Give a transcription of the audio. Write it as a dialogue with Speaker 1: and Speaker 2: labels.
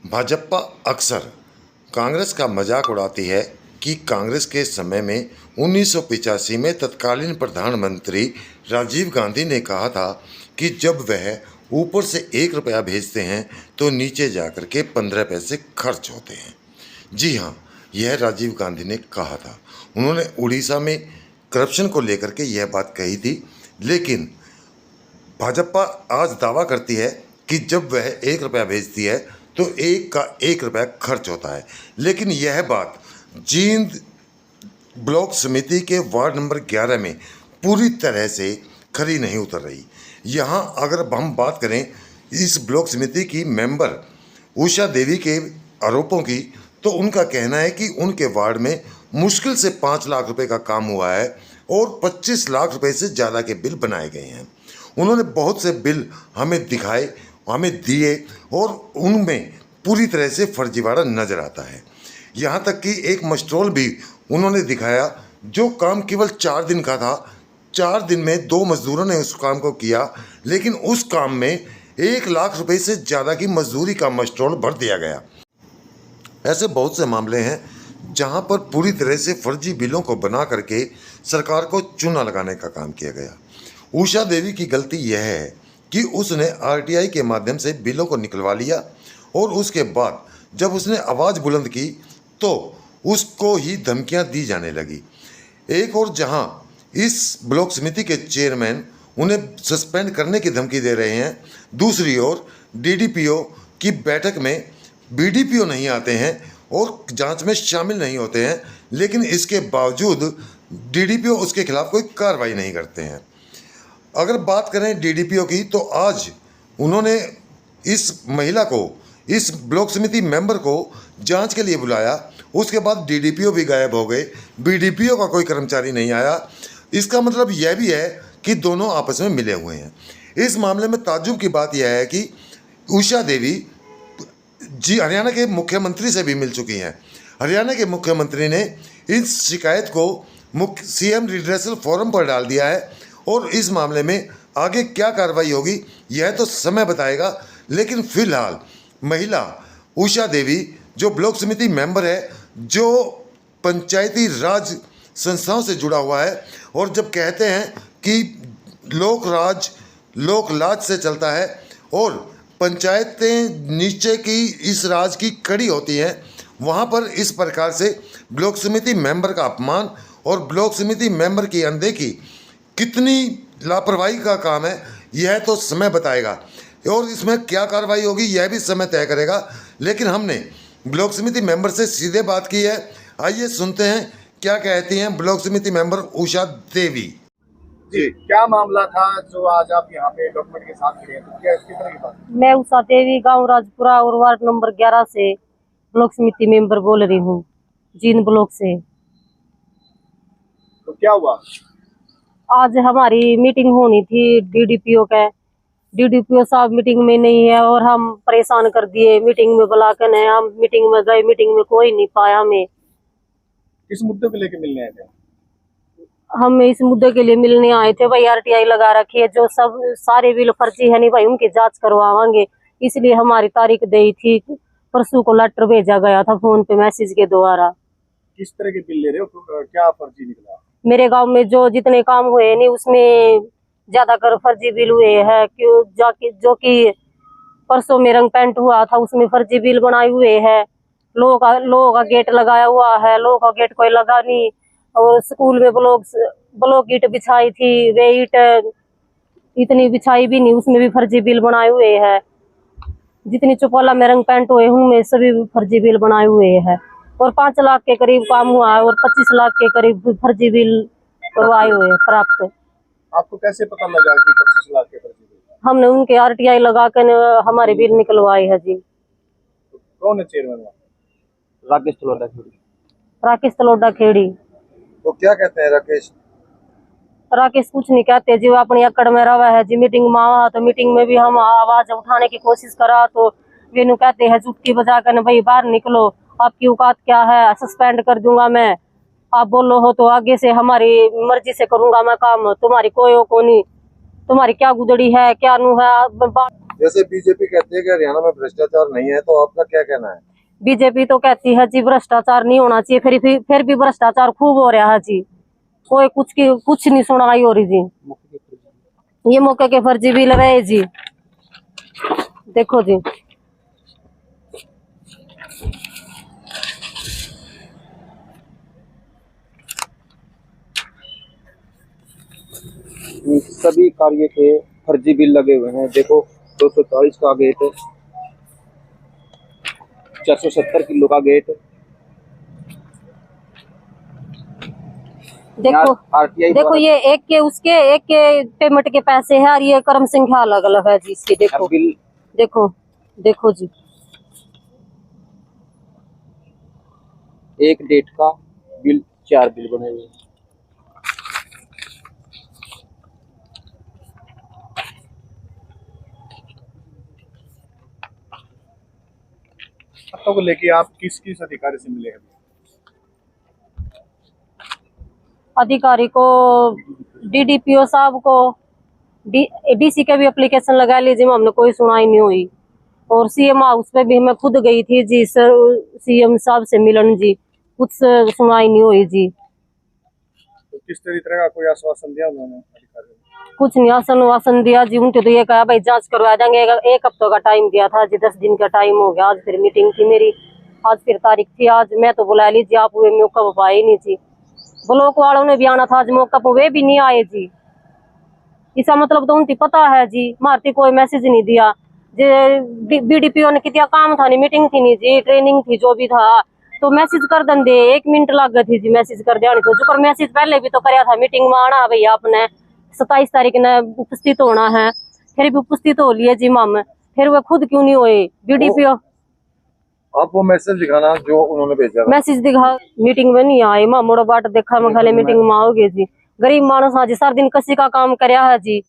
Speaker 1: भाजपा अक्सर कांग्रेस का मजाक उड़ाती है कि कांग्रेस के समय में 1985 में तत्कालीन प्रधानमंत्री राजीव गांधी ने कहा था कि जब वह ऊपर से 1 रुपया भेजते हैं तो नीचे जाकर के 15 पैसे खर्च होते हैं। जी हाँ, यह राजीव गांधी ने कहा था। उन्होंने उड़ीसा में करप्शन को लेकर के यह बात कही थी, लेकिन भाजपा आज दावा करती है कि जब वह 1 रुपया भेजती है तो 1 रुपया खर्च होता है। लेकिन यह बात जींद ब्लॉक समिति के वार्ड नंबर 11 में पूरी तरह से खरी नहीं उतर रही। यहाँ अगर हम बात करें इस ब्लॉक समिति की मेंबर उषा देवी के आरोपों की, तो उनका कहना है कि उनके वार्ड में मुश्किल से 5 लाख रुपए का काम हुआ है और 25 लाख रुपए से ज़्यादा के बिल बनाए गए हैं। उन्होंने बहुत से बिल हमें दिखाए, हमें दिए और उनमें पूरी तरह से फर्जीवाड़ा नज़र आता है। यहाँ तक कि एक मस्ट्रोल भी उन्होंने दिखाया जो काम केवल 4 दिन का था। 4 दिन में 2 मजदूरों ने उस काम को किया, लेकिन उस काम में 1 लाख रुपए से ज़्यादा की मजदूरी का मस्ट्रोल भर दिया गया। ऐसे बहुत से मामले हैं जहाँ पर पूरी तरह से फर्जी बिलों को बना करके सरकार को चूना लगाने का काम किया गया। उषा देवी की गलती यह है कि उसने आरटीआई के माध्यम से बिलों को निकलवा लिया और उसके बाद जब उसने आवाज़ बुलंद की तो उसको ही धमकियां दी जाने लगी। एक और जहां इस ब्लॉक समिति के चेयरमैन उन्हें सस्पेंड करने की धमकी दे रहे हैं, दूसरी ओर डीडीपीओ की बैठक में बीडीपीओ नहीं आते हैं और जांच में शामिल नहीं होते हैं, लेकिन इसके बावजूद डीडीपीओ उसके खिलाफ कोई कार्रवाई नहीं करते हैं। अगर बात करें डीडीपीओ की, तो आज उन्होंने इस महिला को, इस ब्लॉक समिति मेंबर को जांच के लिए बुलाया। उसके बाद डीडीपीओ भी गायब हो गए, बीडीपीओ का कोई कर्मचारी नहीं आया। इसका मतलब यह भी है कि दोनों आपस में मिले हुए हैं। इस मामले में ताज्जुब की बात यह है कि उषा देवी जी हरियाणा के मुख्यमंत्री से भी मिल चुकी हैं। हरियाणा के मुख्यमंत्री ने इस शिकायत को सीएम रिड्रेसल फोरम पर डाल दिया है और इस मामले में आगे क्या कार्रवाई होगी यह तो समय बताएगा। लेकिन फिलहाल महिला उषा देवी जो ब्लॉक समिति मेंबर है, जो पंचायती राज संस्थाओं से जुड़ा हुआ है, और जब कहते हैं कि लोक राज लोक लाज से चलता है और पंचायतें नीचे की इस राज की कड़ी होती हैं, वहाँ पर इस प्रकार से ब्लॉक समिति मेंबर का अपमान और ब्लॉक समिति मेंबर की अनदेखी कितनी लापरवाही का काम है यह तो समय बताएगा और इसमें क्या कार्रवाई होगी यह भी समय तय करेगा। लेकिन हमने ब्लॉक समिति मेंबर से सीधे बात की है। आइए सुनते हैं क्या कहती हैं ब्लॉक समिति मेंबर उषा देवी।
Speaker 2: जी, क्या मामला था जो आज आप यहाँ पे डॉक्यूमेंट के साथ खड़े हैं? तो क्या किस तरह की बात?
Speaker 3: मैं उषा देवी, गांव राजपुरा और वार्ड नंबर 11 से ब्लॉक समिति मेंबर बोल रही हूँ, जींद ब्लॉक से।
Speaker 2: तो क्या हुआ?
Speaker 3: आज हमारी मीटिंग होनी थी डीडीपीओ का। डीडीपीओ साहब मीटिंग में नहीं है और हम परेशान कर दिए। मीटिंग में बुला कर हम मीटिंग में गए, मीटिंग में कोई नहीं पाया हमें।
Speaker 2: किस मुद्दे को लेकर मिलने आए थे?
Speaker 3: हम इस मुद्दे के लिए मिलने आए थे भाई, आरटीआई लगा रखी है, जो सब सारे बिल फर्जी है नहीं भाई, उनकी जांच करवाएंगे, इसलिए हमारी तारीख दी थी। परसों को लेटर भेजा गया था फोन पे मैसेज के द्वारा।
Speaker 2: किस तरह के बिल ले रहे हो? क्या फर्जी निकला?
Speaker 3: मेरे गांव में जो जितने काम हुए नहीं उसमें ज्यादातर फर्जी बिल हुए हैं। क्यों जो कि परसों में रंग पेंट हुआ था उसमें फर्जी बिल बनाए हुए हैं। लोगों का गेट लगाया हुआ है, लोगों का गेट कोई लगा नहीं। और स्कूल में ब्लॉक ईट बिछाई थी, वे ईट इतनी बिछाई भी नहीं, उसमें भी फर्जी बिल बनाए हुए हैं। जितनी चौपाला में रंग पेंट हुए उनमें सभी फर्जी बिल बनाए हुए हैं। और 5 लाख के करीब काम हुआ है और 25 लाख के करीब फर्जी बिल करवाए हुए हैं प्राप्त।
Speaker 2: आपको कैसे पता लगा कि 25 लाख के फर्जी बिल?
Speaker 3: हमने उनके आरटीआई लगा कर हमारे बिल निकलवाए हैं जी।
Speaker 2: तो कौन है चेयरमैन?
Speaker 3: राकेश तलोडा खेड़ी।
Speaker 2: तो क्या कहते हैं राकेश?
Speaker 3: राकेश कुछ नहीं कहते जी, वो अपनी अकड़ में रवा है जी। मीटिंग में आवा तो मीटिंग में भी हम आवाज उठाने की कोशिश करा तो वे नु कहते हैं चुटकी बजा कर भाई बाहर निकलो, आपकी औकात क्या है, सस्पेंड कर दूंगा मैं, आप बोलो हो तो आगे से हमारी मर्जी से करूंगा मैं काम, तुम्हारी कोई नहीं, तुम्हारी क्या गुदड़ी है क्या नू है।
Speaker 2: जैसे बीजेपी कहती है कि हरियाणा में भ्रष्टाचार नहीं है, तो आपका क्या कहना है?
Speaker 3: बीजेपी तो कहती है जी भ्रष्टाचार नहीं होना चाहिए, फिर भी भ्रष्टाचार खूब हो रहा है जी। कोई कुछ नहीं सुनाई हो रही जी। ये मौके के फर्जी बिल रहे जी, देखो जी।
Speaker 4: सभी कार्य के फर्जी बिल लगे हुए हैं। देखो 240 का गेट, 470 किलो का गेट,
Speaker 3: देखो
Speaker 4: आरटीआई
Speaker 3: देखो ये एक के पेमेंट के पैसे है और ये क्रम संख्या अलग अलग है जी इसकी। देखो
Speaker 4: बिल,
Speaker 3: देखो देखो जी,
Speaker 4: एक डेट का बिल 4 बिल बने हुए हैं।
Speaker 2: आपको को लेके आप किस किस अधिकारी से मिले हैं?
Speaker 3: अधिकारी को, डीडीपीओ साहब को, डीसी के भी एप्लीकेशन लगा लीजिए, हमने कोई सुनाई नहीं हुई। और सीएम हाउस पे भी मैं खुद गई थी जी, सर सीएम साहब से मिलन जी, कुछ सुनाई नहीं हुई जी।
Speaker 2: तो किस तरह का कोई आश्वासन दिया उन्होंने अधिकारियों ने?
Speaker 3: कुछ नहीं आसन दिया जी। उनके तो ये कहा भाई जांच करवा देंगे, एक हफ्ते का टाइम दिया था जी, 10 दिन का टाइम हो गया। आज फिर मीटिंग थी मेरी, आज फिर तारीख थी, आज मैं तो बुला लीजिए आप, वे मौका पर आए नहीं जी। ब्लॉक वालों ने भी आना था आज मौका पर, वे भी नहीं आए जी। इसका मतलब तो उनकी पता है जी, मारती कोई मैसेज नहीं दिया जे। बीडीपीओ ने कितना काम था, नहीं मीटिंग थी नहीं जी, ट्रेनिंग थी, जो भी था तो मैसेज कर देंगे। 1 मिनट लग गई थी जी मैसेज कर दिया तो, जो पर मैसेज पहले भी तो कराया था, मीटिंग में आना भैया आपने 27 तारीख ने उपस्थित होना है, फिर भी उपस्थित हो लिए जी माम, फिर वो खुद क्यों नहीं हुए बीडीपीओ?
Speaker 2: आप वो मैसेज दिखाना जो उन्होंने भेजा था।
Speaker 3: मैसेज दिखा, मीटिंग में नहीं आए, मामोड़ा बाट देखा मैं खाली मीटिंग में आओगे जी। गरीब मानस हाँ जी, सारा दिन किसी का काम करया है जी।